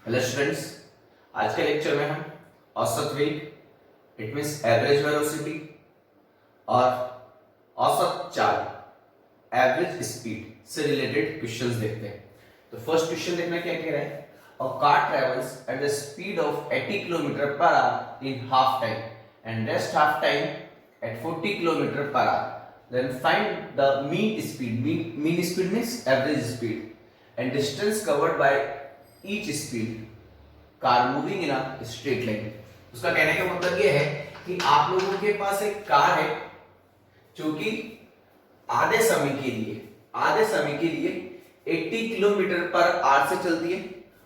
Hello students, आज के lecture में हम औसत वेग इट मींस एवरेज वेलोसिटी और औसत चाल एवरेज स्पीड से रिलेटेड क्वेश्चंस देखते हैं। तो फर्स्ट क्वेश्चन देखना क्या कह रहा है। A car travels at the speed of 80 kilometre per hour in half time and rest half time at 40 kilometre per hour, then find the mean speed. Mean speed means average speed and distance covered by each speed car moving in a straight line. उसका कहने का मतलब ये है कि आप लोगों के पास एक कार है जो कि आधे समय के लिए 80 किलोमीटर पर आवर से चलती है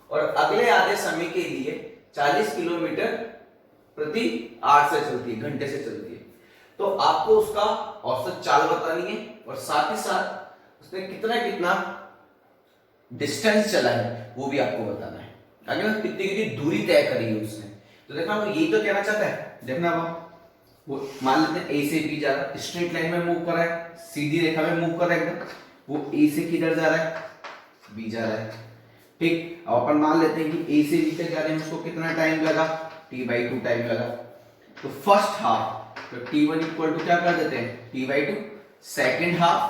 और अगले आधे समय के लिए 40 किलोमीटर प्रति आवर से चलती है, घंटे से चलती है। तो आपको उसका औसत चाल बतानी है और साथ ही साथ उसने कितना डिस्टेंस चला है वो भी आपको बताना है। आगे ना कितनी दूरी तय करी है उसने। तो देखना वो यही तो कहना चाहता है। देखना वो मान लेते हैं ए से बी जा रहा है, स्ट्रेट लाइन में मूव कर रहा है, सीधी रेखा में मूव कर रहा है एकदम। वो ए से किधर जा रहा है, बी जा रहा है। ठीक, अब अपन मान लेते हैं कि ए से बी तक जाने में उसको कितना टाइम लगा, t/2 टाइम लगा। तो फर्स्ट हाफ तो t1 इक्वल टू क्या कर देते हैं, t/2। Second half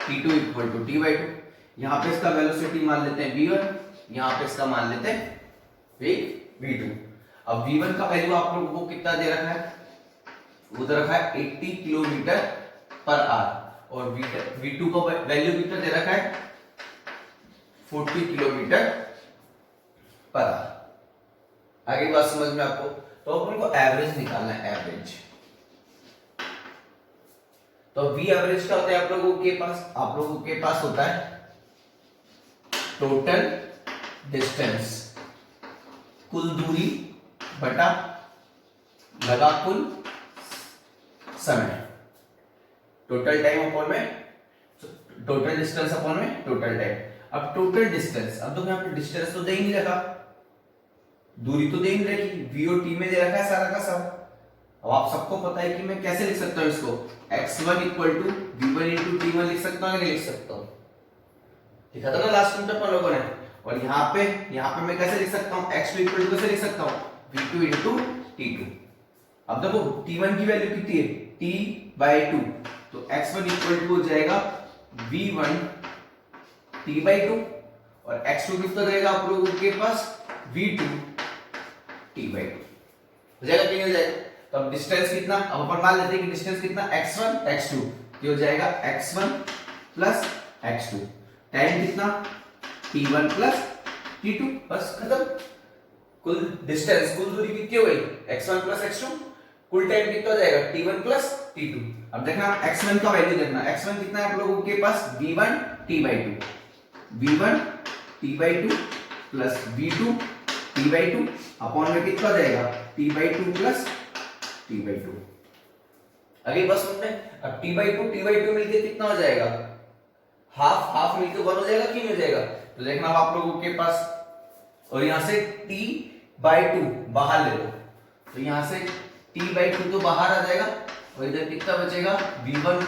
t2 equal to t/2। यहां पे इसका वेलोसिटी मान लेते हैं v1, यहां पे इसका मान लेते हैं वेग v2। अब v1 का वैल्यू आप लोगों को कितना दे रखा है, वो दे रखा है 80 किलोमीटर पर आवर और v2 का वैल्यू कितना दे रखा है 40 किलोमीटर पर आवर। आगे बात समझ में आपको। तो अपन को एवरेज निकालना है, एवरेज। तो v एवरेज क्या होता है आप लोगों के पास होता है टोटल डिस्टेंस, कुल दूरी बटा लगा कुल समय। टोटल टाइम अपॉन में टोटल डिस्टेंस अपॉन में टोटल टाइम। अब टोटल डिस्टेंस, अब तो यहाँ पे डिस्टेंस तो दे ही नहीं रखा, दूरी तो दे ही नहीं रखी, v और t में दे रखा है सारा का सारा। अब आप सबको पता है कि मैं कैसे लिख सकता हूं इसको, x1 equal to v1 into t1 लिख सकता हूं या नहीं लिख सकता हूं। लिखा था ना लास्ट टाइम अपन लोगों ने। और यहाँ पे मैं कैसे लिख सकता हूँ, x2 इक्वल टू कैसे लिख सकता हूँ, v2 इंटू t2। अब देखो t1 की वैल्यू कितनी है, t/2। तो x1 इक्वल टू हो जाएगा v1 t/2 और x2 कितना रहेगा आप लोगों के पास v2 t/2 हो जाएगा कि नहीं हो जाएगा। तो अब डिस्टेंस कितना, अब अपन मान लेते हैं कि डिस्टेंस कितना x1 x2, ये हो जाएगा x1 प्लस x2। टाइम कितना t1 प्लस t2, बस खत्म। कुल डिस्टेंस, कुल दूरी कितनी हो गई x1 प्लस x2, कुल टाइम कितना हो जाएगा t1 प्लस t2। अब देखना x1 का वैल्यू देखना, x1 कितना है आप लोगों के पास v1 t/2 plus v2 t/2 upon में कितना हो जाएगा t/2 प्लस t/2। अगली बात सुनते हैं। अब t/2 मिलके कितना हो जाएगा, हाफ मिलके 1 हो जाएगा कि नहीं हो जाएगा। तो देखना आप लोगों के पास, और यहां से t/2 बाहर ले लो, तो यहां से t/2 तो बाहर आ जाएगा और इधर कितना बचेगा v1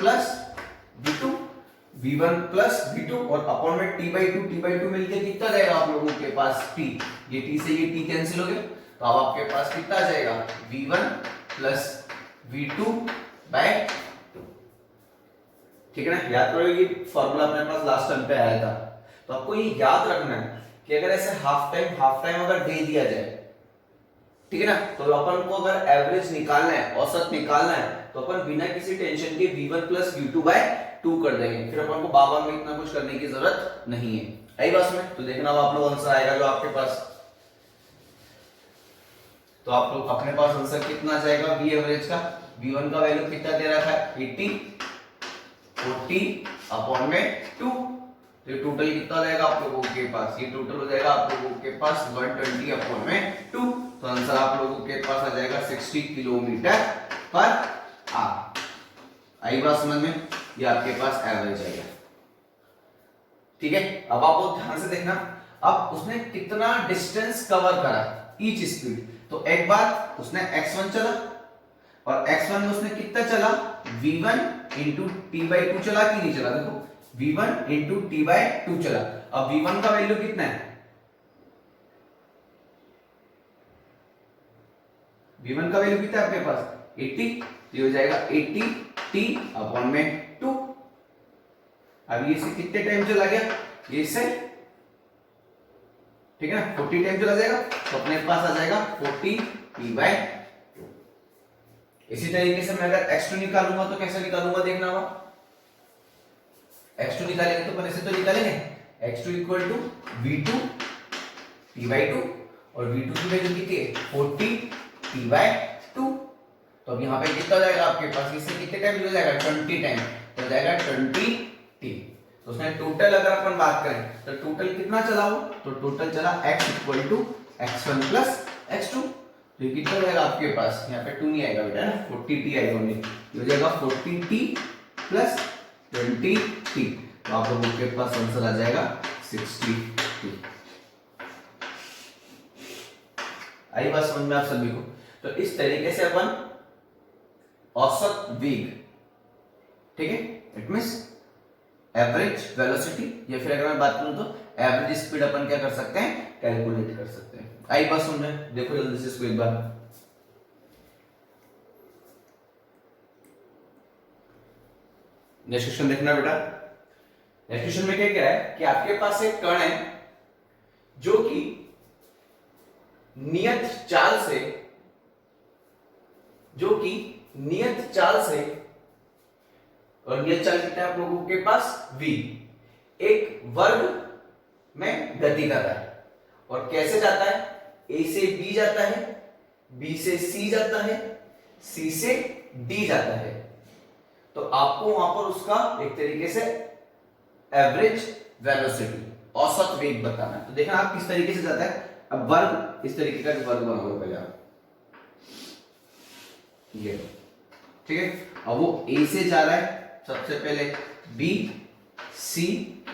प्लस v2 और अपॉन में t/2 मिलके कितना जाएगा आप लोगों के पास t, ये t से ये t कैंसिल हो गया। तो अब आपके पास कितना आ जाएगा v1 प्लस v2/2। ठीक है ना, याद करो ये फॉर्मूला अपने पास लास्ट टाइम पे आया था। तो आपको ये याद रखना है कि अगर ऐसे हाफ टाइम अगर दे दिया जाए, ठीक है ना, तो अपन को अगर एवरेज निकालना है, औसत निकालना है, तो अपन बिना किसी टेंशन के v1 प्लस v2/2 कर देंगे। फिर अपन को बाबा में इतना कुछ करने की जरूरत नहीं है। आई बात में। तो देखना आप लोग आंसर आएगा जो आपके पास। तो आप लोग अपने पास आंसर कितना आ जाएगा v एवरेज का, v1 का वैल्यू कितना दे रखा है 80, 40 अपॉन में 2। तो ये टोटल कितना रहेगा आप लोगों के पास, ये टोटल हो जाएगा आप लोगों के पास 120 अपॉन में 2। तो आंसर आप लोगों के पास आ जाएगा 60 किलोमीटर पर आवर। आई बात समझ में, ये आपके पास एवरेज आएगा। ठीक है, अब आप लोग ध्यान से देखना, अब उसने कितना डिस्टेंस कवर करा ईच स्पीड। तो एक बार उसने x1 चला और x1 में उसने कितना चला v1 इंटू t/2 चला कि नहीं चला। देखो v1 इंटू t/2 चला। अब v1 का वैल्यू कितना है v1 का वैल्यू कितना है आपके पास 80, ये हो जाएगा 80 t अपॉन में 2। अब ये से कितने टाइम चला गया, ये से ठीक है ना 40 टाइम चला जाएगा, तो अपने पास आ जाएगा 40 t/2। इसी तरीके से मैं अगर x2 निकालूंगा तो कैसे निकालूंगा देखना होगा। x2 निकालेंगे तो पहले से तो निकालेंगे x2 equal to v2 t/2 और v2 की वैल्यू कितनी है 40 t/2। तो अब यहाँ पे कितना हो जाएगा आपके पास, इससे कितने टाइम हो जाएगा 20 टाइम, तो हो जाएगा 20 t। तो उसमें टोटल अगर अपन बात करें तो टोटल कितना चला हो, तो टोटल चला x equal to x1 plus x2। तो ये कितना हो जाएगा आपके पास, यहाँ पे 2 नहीं आएगा बेटा ना 40 t आएगा, ये हो जाएगा 40 t प्लस 20 t। तो आप लोगों के पास आंसर आ जाएगा 60 t। आई बात समझ में आप सभी को। तो इस तरीके से अपन औसत वेग, ठीक है, इट मींस एवरेज वेलोसिटी, या फिर अगर मैं बात करूं तो एवरेज स्पीड अपन क्या कर सकते हैं, कैलकुलेट कर सकते हैं। आई बात समझ में, देखो जल्दी से इसको एक बार। नेक्स्ट क्वेश्चन देखना बेटा। नेक्स्ट क्वेश्चन में क्या कह रहा है कि आपके पास एक कण है जो कि नियत चाल से और नियत चाल कितना है आप लोगों के पास v, एक वर्ग में गति कर रहा है। और कैसे जाता है, a से b जाता है, b से c जाता है, c से d जाता है। तो आपको वहां पर उसका एक तरीके से एवरेज वेलोसिटी, औसत वेग बताना है। तो देखना आप किस तरीके से जाता है। अब वर्ग, इस तरीके का वर्ग बनाओगे पहले आप, ये ठीक है। अब वो a से जा रहा है सबसे पहले, b, c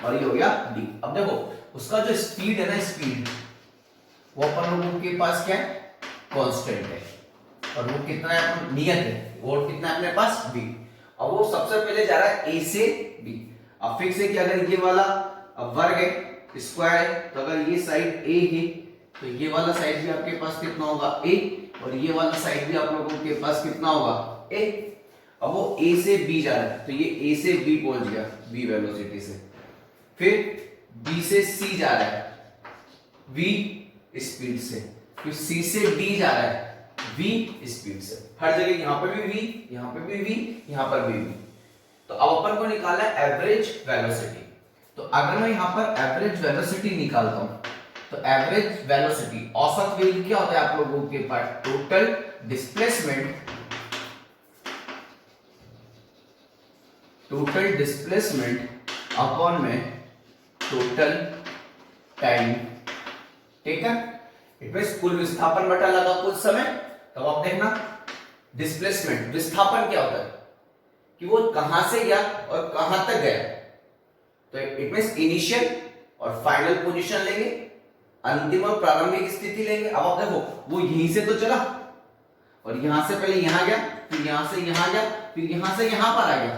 और ये हो गया d। अब देखो उसका जो स्पीड है ना, स्पीड वो अपन लोगों के पास क्या है, कांस्टेंट है, और वो कितना है, नियत है, और कितना है अपने पास v। अब वो सबसे पहले जा रहा है a से b। अब फिक्स है कि अगर ये वाला वर्ग है, स्क्वायर है, तो अगर ये साइड a है तो ये वाला साइड भी आपके पास कितना होगा a, और ये वाला साइड भी आप लोगों के पास कितना होगा a। अब वो a से b जा रहा है तो ये a से b पहुंच गया v वेलोसिटी से। फिर b से c जा रहा है v स्पीड से, फिर c से d जा रहा है v स्पीड से। हर जगह यहाँ पे भी v, यहाँ पे भी v, यहाँ पर भी v। तो अब अपन को निकालना है एवरेज वेलोसिटी। तो अगर मैं यहाँ पर एवरेज वेलोसिटी निकालता हूं तो एवरेज वेलोसिटी, औसत वेग क्या होता है आप लोगों के पास, टोटल डिस्प्लेसमेंट अपॉन में टोटल टाइम, ठीक है। इट मींस कुल विस्थापन बटा लगा कुल समय। तो आप देखना डिस्प्लेसमेंट, विस्थापन क्या होता है कि वो कहां से गया और कहां तक गया। तो इट मींस इनिशियल और फाइनल पोजीशन लेंगे, अंतिम और प्रारंभिक स्थिति लेंगे। अब आप देखो वो यहीं से तो चला और यहां से पहले यहां गया, फिर यहां से यहां गया, फिर यहां से यहां पर आ गया।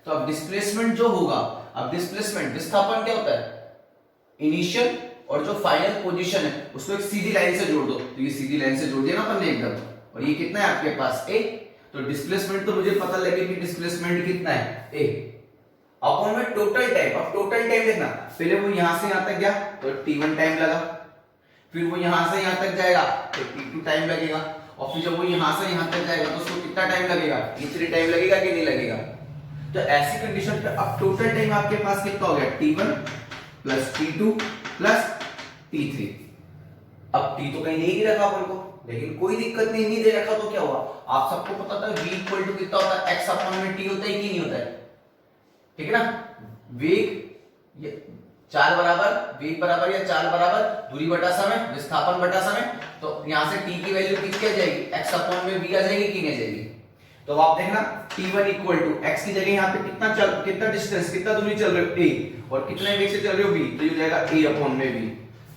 तो अब डिस्प्लेसमेंट जो होगा, अब डिस्प्लेसमेंट विस्थापन क्या होता है, इनिशियल और जो फाइनल पोजीशन है उसको एक सीधी लाइन से जोड़ दो। तो ये सीधी लाइन से जोड़ दिया ना अपन ने एकदम, और ये कितना है आपके पास a। तो डिस्प्लेसमेंट तो मुझे पता लगे कि डिस्प्लेसमेंट कितना है a अपॉन में टोटल टाइम। अब टोटल टाइम देखना, पहले वो यहां से यहां तक गया तो t1 टाइम लगा, फिर वो यहां से यहां तक जाएगा तो t2 टाइम लगेगा, और फिर जब वो यहां से यहां तक जाएगा तो उसको कितना टाइम लगेगा, t3 टाइम लगेगा कि नहीं लगेगा। तो ऐसी कंडीशन पे अब टोटल टाइम आपके पास कितना हो गया, t1 plus t2 plus t3। अब t तो कहीं नहीं रखा अपन को, लेकिन कोई दिक्कत नहीं दे रखा तो क्या हुआ, आप सबको पता था v इक्वल टू कितना होता है, x अपॉन में t होता है कि नहीं होता है, ठीक है ना। वेग चाल बराबर, वेग बराबर या चाल बराबर दूरी बटा समय, विस्थापन बटा समय। तो यहां से t की वैल्यू कितनी आ जाएगी, x अपॉन में v आ जाएगी कि नहीं आ जाएगी। तो आप देखना t1 इक्वल टू x की जगह यहाँ पे कितना डिस्टेंस, कितना दूरी चल रहे हो a, और कितने वेग से चल रहे हो v, तो ये हो जाएगा a अपॉन में v।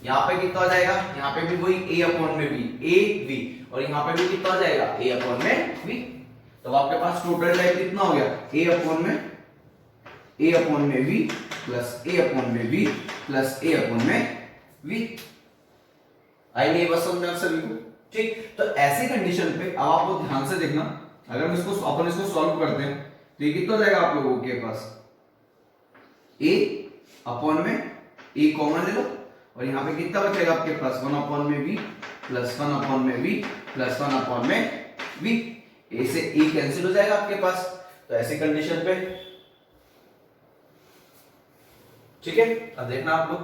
यहाँ पे कितना हो जाएगा, यहाँ पे भी वही a अपॉन में v, a v, और यहाँ पे भी कितना हो जाएगा a अपॉन में v। तो आपके पास टोटल टाइम कितना हो गया, a अपॉन में v प्लस a अपॉन में v प्लस a अपॉन में v। आई नहीं बस समझ में आप सभी को। ठीक, तो ऐसी कंडीशन पे अब आप लोग ध्यान से देखना, अगर हम इसको सॉल्व करते हैं तो ये कितना जाएगा आप लोगों के पास, a अपॉन में a कॉमन ले लो और यहाँ पे कितना बचेगा आपके पास 1 अपॉन में v प्लस 1 अपॉन में v प्लस 1 अपॉन में v, a से a कैंसिल हो जाएगा आपके पास। तो ऐसी कंडीशन पे ठीक है, अब देखना आप लोग,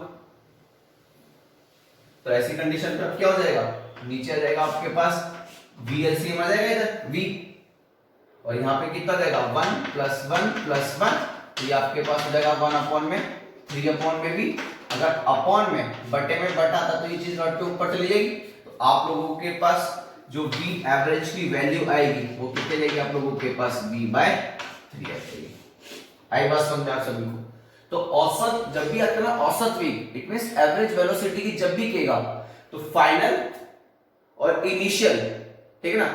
तो ऐसी कंडीशन पे अब क्या हो जाएगा, नीचे आ जाएगा आपके पास v एलसीएम आ जाएगा इधर v, और यहाँ पे कितना जाएगा 1 प्लस 1 प्लस 1, तो ये आपके पास हो जाएगा 1 अपॉन में 3 अपॉन में v। अगर अपॉन में बटे में बटा था तो ये चीज घट के ऊपर चली जाएगी, तो आप लोगों के पास जो v एवरेज की वैल्यू आएगी वो कितने जाएगी आप लोगों के पास v/3 आ जाएगी। आई बात समझ आप सभी को। तो औसत जब भी आता है ना, औसत वेग इट मींस एवरेज वेलोसिटी की जब भी कहेगा तो फाइनल और इनिशियल, ठीक है ना,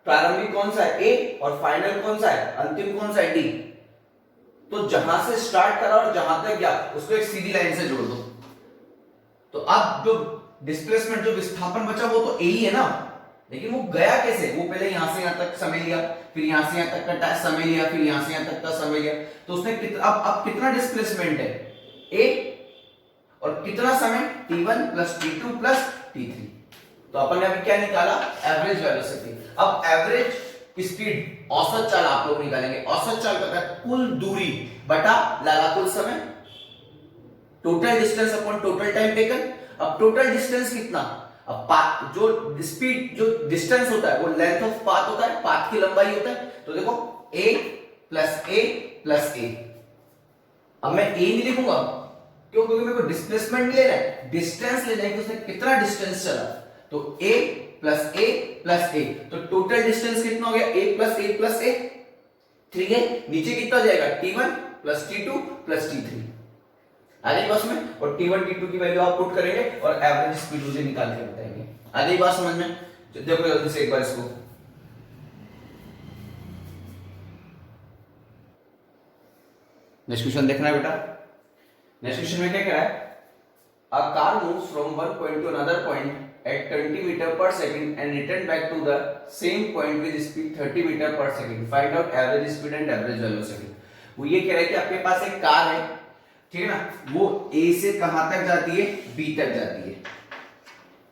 प्रारंभिक कौन सा है a और फाइनल कौन सा है, अंतिम कौन सा है d। तो जहां से स्टार्ट करा और जहां तक गया उसको एक सीधी लाइन से जोड़ दो, तो अब जो डिस्प्लेसमेंट जो विस्थापन बचा वो तो a ही है ना, लेकिन वो गया कैसे, वो पहले यहां से यहां तक समय लिया, फिर यहां से यहां तक का समय लिया, फिर यहां से यहां तक का समय लिया, तो उसने अब कितना डिस्प्लेसमेंट है a और कितना समय t1 plus t2 plus t3। तो अपन ने अभी क्या निकाला, एवरेज वेलोसिटी। अब एवरेज स्पीड औसत चाल आप लोग निकालेंगे, औसत चाल का कुल दूरी बटा लगा कुल समय, total distance upon total time taken. अब टोटल डिस्टेंस कितना, अब जो स्पीड जो डिस्टेंस होता है वो लेंथ ऑफ पाथ होता है, पाथ की लंबाई होता है। तो देखो a plus a plus a, अब मैं a नहीं लिखूंगा क्यों, क्योंकि मेरे को डिस्प्लेसमेंट ले रहा है, डिस्टेंस ले जाएंगे उसने कितना डिस्टेंस चला, तो a plus a plus a, तो टोटल डिस्टेंस कितना हो गया a plus a plus a, ठीक है। नीचे कितना जाएगा t1 plus t2 plus t3 आ गई बस में, और t1 t2 की वैल्यू आप पुट करेंगे और एवरेज स्पीड मुझे निकाल के बताएंगे। आ गई बात समझ में, देखो जल्दी से एक बार इसको, नेक्स्ट क्वेश्चन देखना है बेटा। नेक्स्ट क्वेश्चन में क्या कह रहा है, a car moves from one point to another point at 20 meter per second and return back to the same point with speed 30 meter per second, find out average speed and average velocity। वो ये कह रहा है कि आपके पास एक car है, ठीक है ना, वो A से कहां तक जाती है, B तक जाती है।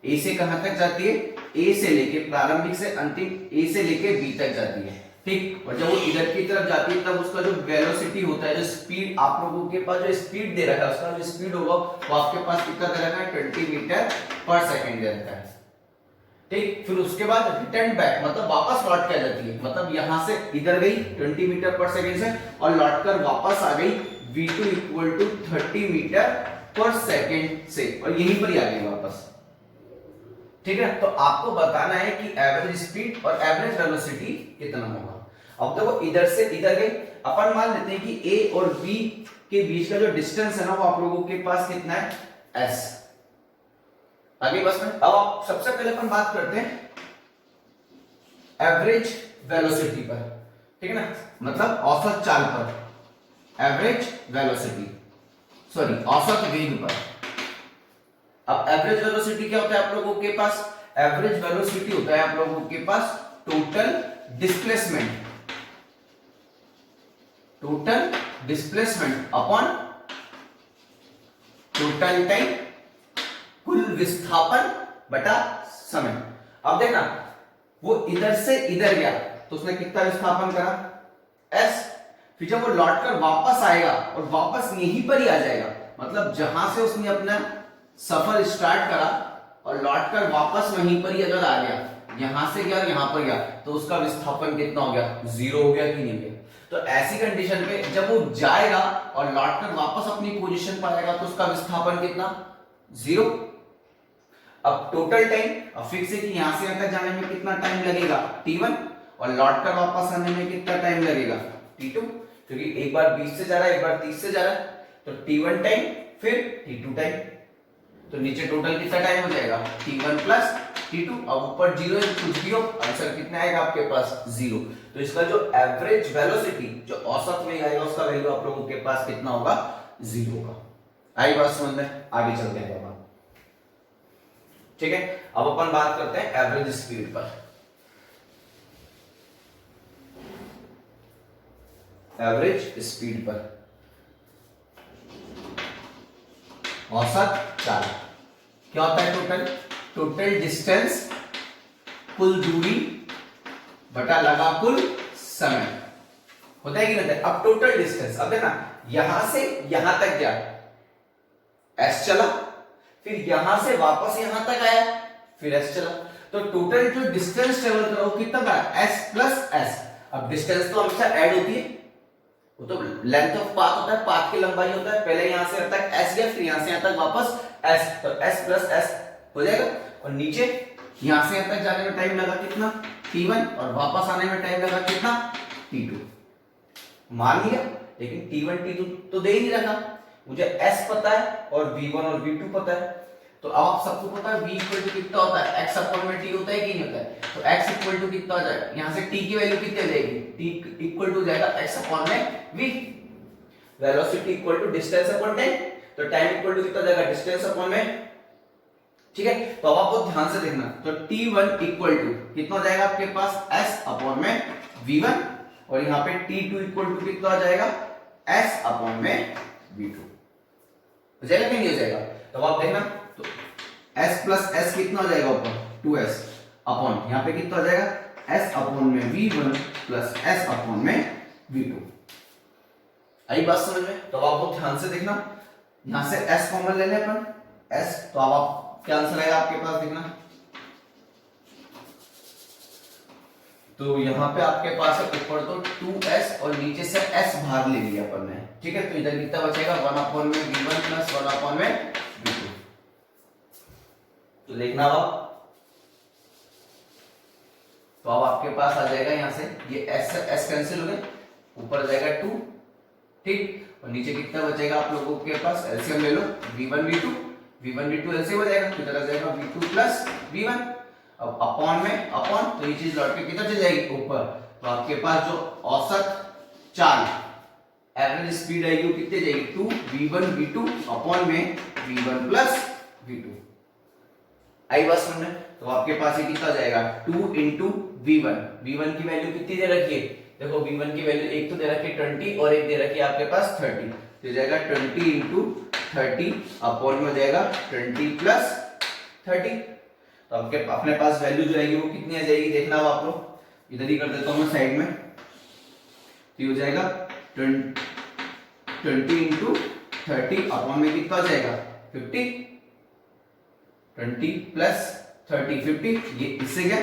A से कहां तक जाती है, A से लेके प्रारंभिक से अंतिम A से लेके B तक जाती है, ठीक। और जब वो इधर की तरफ जाती है तब उसका जो वेलोसिटी होता है, जो स्पीड आप लोगों के पास जो स्पीड दे रखा है, उसका जो स्पीड होगा वो आपके पास कितना दे रखा है, 20 मीटर पर सेकंड दे रखा है, ठीक। फिर उसके बाद रिटर्न बैक मतलब वापस लौट के आ जाती है, मतलब यहां से इधर गई 20 मीटर पर सेकंड से और लौटकर वापस आ गई v2 इक्वल टू 30 मीटर पर सेकंड से, और यहीं पर ही आ गई वापस, ठीक है। तो आपको बताना है कि एवरेज स्पीड और एवरेज वेलोसिटी कितना होगा। अब देखो इधर से इधर गई, अपन मान लेते हैं कि A और B के बीच का जो डिस्टेंस है ना वो आप लोगों के पास कितना है, s। आगे बस में अब आप सबसे पहले अपन बात करते हैं एवरेज वेलोसिटी पर, ठीक है ना, मतलब औसत चाल पर, एवरेज वेलोसिटी सॉरी औसत वेग पर। अब एवरेज वेलोसिटी क्या होता है आप लोगों के पास, एवरेज वेलोसिटी होता है आप लोगों के पास total displacement, total displacement upon total time, कुल विस्थापन बटा समय। अब देखना वो इधर से इधर गया तो उसने कितना विस्थापन करा, s। फिर जब वो लौटकर वापस आएगा और वापस यहीं पर ही आ जाएगा, मतलब जहां से उसने अपना सफर स्टार्ट करा और लौटकर वापस वहीं पर ही अगर आ गया, यहां से गया यहां पर गया, तो उसका विस्थापन कितना हो गया, 0 हो गया कि नहीं गया। तो ऐसी कंडीशन पे जब वो जाएगा और लौटकर वापस अपनी पोजीशन पर आएगा तो उसका विस्थापन कितना, 0। अब टोटल टाइम, अब फिक्स है कि यहां से यहां तक जाने में कितना टाइम लगेगा, t1, और लौटकर वापस आने में कितना टाइम लगेगा, t2, क्योंकि एक बार 20 से जा रहा है एक बार 30 से जा रहा है, तो t1 टाइम फिर t2 टाइम, तो नीचे टोटल कितना टाइम हो जाएगा, t1 प्लस t2। अब ऊपर 0 कुछ भी हो, आंसर कितना आएगा आपके पास, 0। तो इसका जो एवरेज वेलोसिटी जो औसत वेग आएगा उसका वैल्यू आप लोगों के पास कितना होगा, 0 होगा। आई बात समझ में, आगे चलते हैं बाबा। ठीक है, अब अपन बात करते हैं एवरेज स्पीड पर। एवरेज स्पीड पर औसत चाल क्या होता है? टोटल डिस्टेंस, कुल दूरी बटा लगा कुल समय, होता है कि नहीं होता है? अब टोटल डिस्टेंस, अब देखना यहां से यहां तक गया, एस चला, फिर यहां से वापस यहां तक आया, फिर एस चला, तो टोटल जो डिस्टेंस ट्रेवल करा वो कितना बना? S plus S. अब डिस्टेंस तो हमेशा ऐड होती है, वो तो लेंथ ऑफ पाथ होता है, पाथ की लंबाई होता है, पहले यहां से तक एस गया, फिर यहां से यहां तक वापस एस, तो एस प्लस एस हो जाएगा। और नीचे यहां से यहां तक जाने में टाइम लगा कितना? t1, और वापस आने में टाइम लगा कितना? t2। मान लिया, लेकिन t1 t2 तो दे ही नहीं रखा, मुझे s पता है और v1 और v2 पता है, तो अब आप सबको पता है v इक्वल टू कितना होता है? x अपॉन में t होता है कि नहीं होता है? तो x इक्वल टू कितना हो जाएगा? यहां से t की वैल्यू कितनी हो जाएगी? t इक्वल टू हो जाएगा x अपॉन में v, velocity equal to distance upon time, तो टाइम इक्वल टू कितना हो जाएगा? डिस्टेंस अपॉन में, ठीक है। तो अब आपको ध्यान से देखना, तो t1 इक्वल टू कितना हो जाएगा आपके पास? s अपॉन में v1, और यहाँ पे t2 इक्वल टू कितना हो जाएगा? s अपॉन में v2 हो जाएगा कि नहीं हो जाएगा? तो अब आप देखना, तो s प्लस s कितना हो जाएगा ऊपर? 2s अपॉन यहाँ पे कितना हो जाएगा? s अपॉन में v1 प्लस s अपॉन में v2। आई बात समझ में? तो अब आपको ध्यान से देखना, यहां से s कॉमन ले लें अपन, s, तो अब आप क्या आंसर आएगा आपके पास? देखना, तो यहां पे आपके पास है ऊपर तो 2s और नीचे से s बाहर ले लिया अपन ने, ठीक है। तो इधर कितना बचेगा? 1 अपॉन में v1 प्लस 1 अपॉन में v2। तो देखना अब, तो अब आपके पास आ जाएगा यहां से ये s कैंसिल हो गए, ऊपर जाएगा 2, ठीक, और नीचे कितना बचेगा आप लोगों के पास? एलसीएम ले लो, v1 v2 एलसीएम हो जाएगा, तो इधर जाएगा v2 प्लस v1, अब अपॉन में अपॉन, तो ये चीज लौट के कितना चल जाएगी? ऊपर। तो आपके पास जो औसत चाल, एवरेज स्पीड आएगी वो कितनी जाएगी? 2v1 v2 अपॉन में v1 प्लस v2। आई बात समझ में? तो आपके पास ये कितना जाएगा? 2 इंटू v1 की वैल्यू कितनी दे रखी है? देखो v1 की वैल्यू एक तो दे रखी है 20 और एक दे रखी है आपके पास 30, तो जाएगा 20 इंटू 30 अपॉन में हो जाएगा 20 प्लस 30। तो आपके अपने पास वैल्यू जो आएगी वो कितनी आ जाएगी? देखना अब आप लोग, इधर ही कर देता हूं मैं साइड में, तो ये हो जाएगा 20 इंटू 30 अपॉन में कितना आ जाएगा? 50, 20 प्लस 30 50, ये इससे गया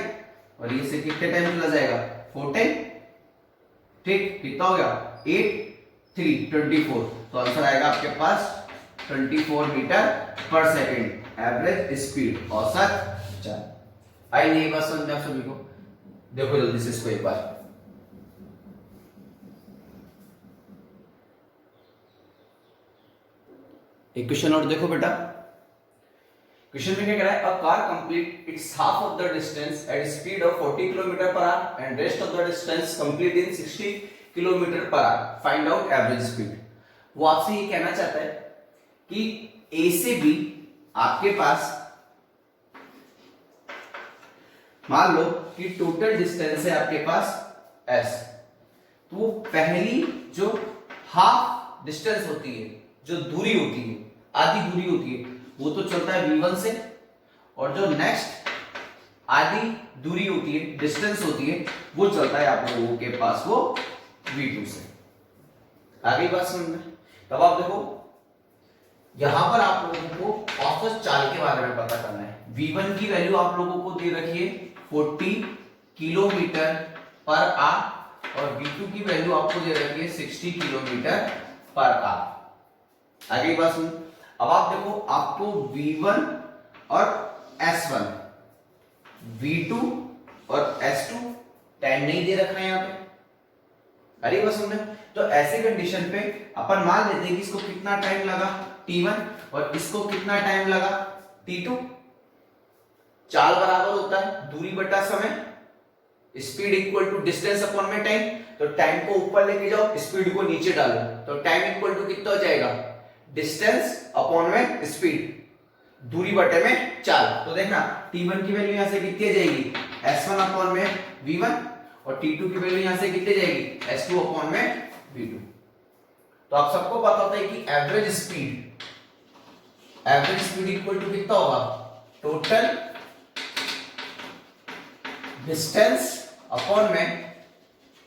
और ये से कितने टाइम चला जाएगा? 4 टाइम, ठीक, कितना हो गया? 8 3 24, तो आंसर आएगा आपके पास 24 मीटर पर सेकंड एवरेज स्पीड, औसत चाल। आई नहीं बात समझ में आप सभी को? देखो जल्दी से इसको एक बार, एक क्वेश्चन और देखो बेटा। क्वेश्चन में क्या कह रहा है? A car complete its half of the distance at speed of 40 kilometre per hour and rest of the distance complete in 60 kilometre per hour, find out average speed. वो आपसे ये कहना चाहता है कि ए से बी आपके पास मान लो कि टोटल डिस्टेंस है आपके पास s, तो पहली जो हाफ डिस्टेंस होती है, जो दूरी होती है, आधी दूरी होती है, वो तो चलता है v1 से, और जो नेक्स्ट आधी दूरी होती है, डिस्टेंस होती है, वो चलता है आप लोगों के पास वो v2 से। आगे बात समझ में? तब आप देखो यहां पर आप लोगों को औसत चाल के बारे में पता करना है। v1 की वैल्यू आप लोगों को दे रखी है 40 किलोमीटर पर आवर और v2 की वैल्यू आपको दे रखी है 60 किलोमीटर पर आवर। आगे बात सुन, अब आप देखो आपको v1 और s1, v2 और s2 टाइम नहीं दे रखा है यहां पे। अरे बात सुन, तो ऐसे कंडीशन पे अपन मान लेते हैं कि इसको कितना टाइम लगा t1 और इसको कितना टाइम लगा t2। चाल बराबर होता है दूरी बटा समय, speed equal to distance upon में टाइम, तो टाइम को ऊपर लेके जाओ, स्पीड को नीचे डालो, तो टाइम इक्वल टू कितना हो जाएगा? डिस्टेंस अपॉन में स्पीड। दूरी बटे में चाल। तो देखना t1 की वैल्यू यहां से कितनी आ जाएगी, s1 अपॉन में v1, और t2 की वैल्यू यहां से कितनी जाएगी, s2 अपॉन में v2। तो आप सबको पता होता है कि एवरेज स्पीड इक्वल टू कितना होगा, टोटल डिस्टेंस अपॉन में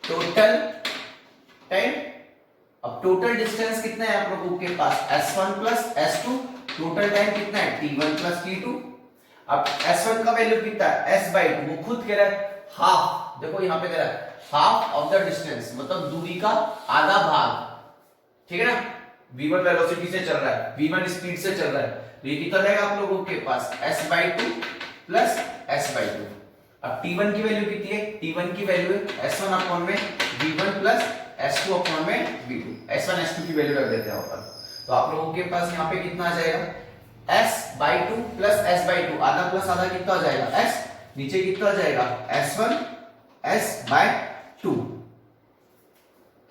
टोटल टाइम। अब टोटल डिस्टेंस कितना है आप लोगों के पास, s1 plus s2, total time कितना है, t1 प्लस t2। अब s1 का वैल्यू कितना है, s/2, वो खुद कह रहा है हाफ, देखो यहां पे कह रहा है हाफ ऑफ द डिस्टेंस, मतलब दूरी का आधा भाग, ठीक है ना। v1 वेलोसिटी से चल रहा है, v1 स्पीड से चल रहा है, तो ये कितना रहेगा आप लोगों के पास, s/2 प्लस s/2। अब t1 की वैल्यू कितनी है, t1 की वैल्यू है s1 अपॉन में v1 प्लस s2 अपॉन में v2। s1 s2 की वैल्यू रख देते हैं ऊपर, तो आप लोगों के पास यहाँ पे कितना आ जाएगा, s/2 प्लस s/2, आधा प्लस आधा कितना हो जाएगा, s, नीचे कितना हो जाएगा, s1 s/2,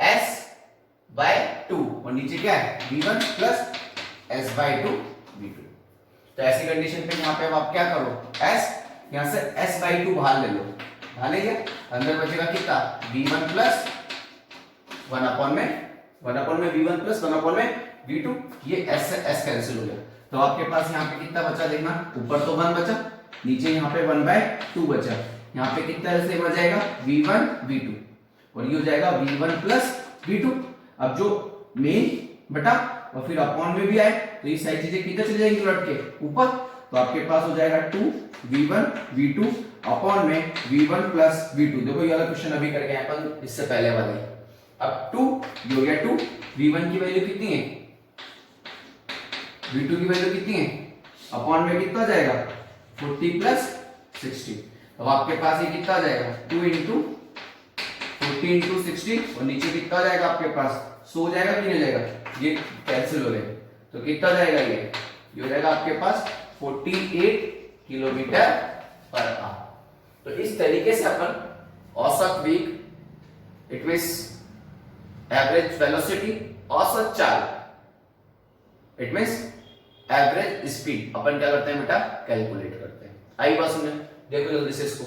s/2, और नीचे क्या है, v1 प्लस s/2 v2। तो ऐसी कंडीशन पे यहाँ पे अब आप क्या करो, s, यहाँ से s/2 बाहर ले लो, बाहर ले गया, अंदर बचेगा कितना, v1 प्लस 1 अपॉन में v1 प्लस 1 अपॉन में v2, ये s से s कैंसिल हो गया। तो आपके पास यहाँ पे कितना बचा, देखना ऊपर तो 1 बचा, नीचे यहाँ पे 1/2 बचा, यहाँ पे कितना से बचाएगा, v1 v2, और ये हो जाएगा v1 प्लस v2। अब जो मेन बटा और फिर अपॉन में भी आए, तो ये सारी चीजें किधर चली जाएंगी, उलट के ऊपर, तो आपके पास हो जाएगा 2v1 v2 अपॉन में v1 प्लस v2। देखो ये वाला क्वेश्चन अभी करके आए अपन इससे पहले वाले। अब 2 ये हो गया 2, v1 की वैल्यू कितनी है, v2 की वैल्यू कितनी है, अपॉन में कितना जाएगा, 40 प्लस 60। अब आपके पास ये कितना आ जाएगा, 2 इंटू 40 इंटू 60, और नीचे कितना आ जाएगा आपके पास, 100 हो जाएगा कि नहीं जाएगा, ये कैंसिल हो गए, तो कितना जाएगा, ये हो जाएगा आपके पास 48 किलोमीटर पर आवर। तो इस तरीके से अपन औसत वेग, इट मींस एवरेज वेलोसिटी, औसत चाल, इट मींस एवरेज स्पीड, अपन क्या करते हैं बेटा, कैलकुलेट करते हैं। आई बात सुने, देखो जल्दी से इसको।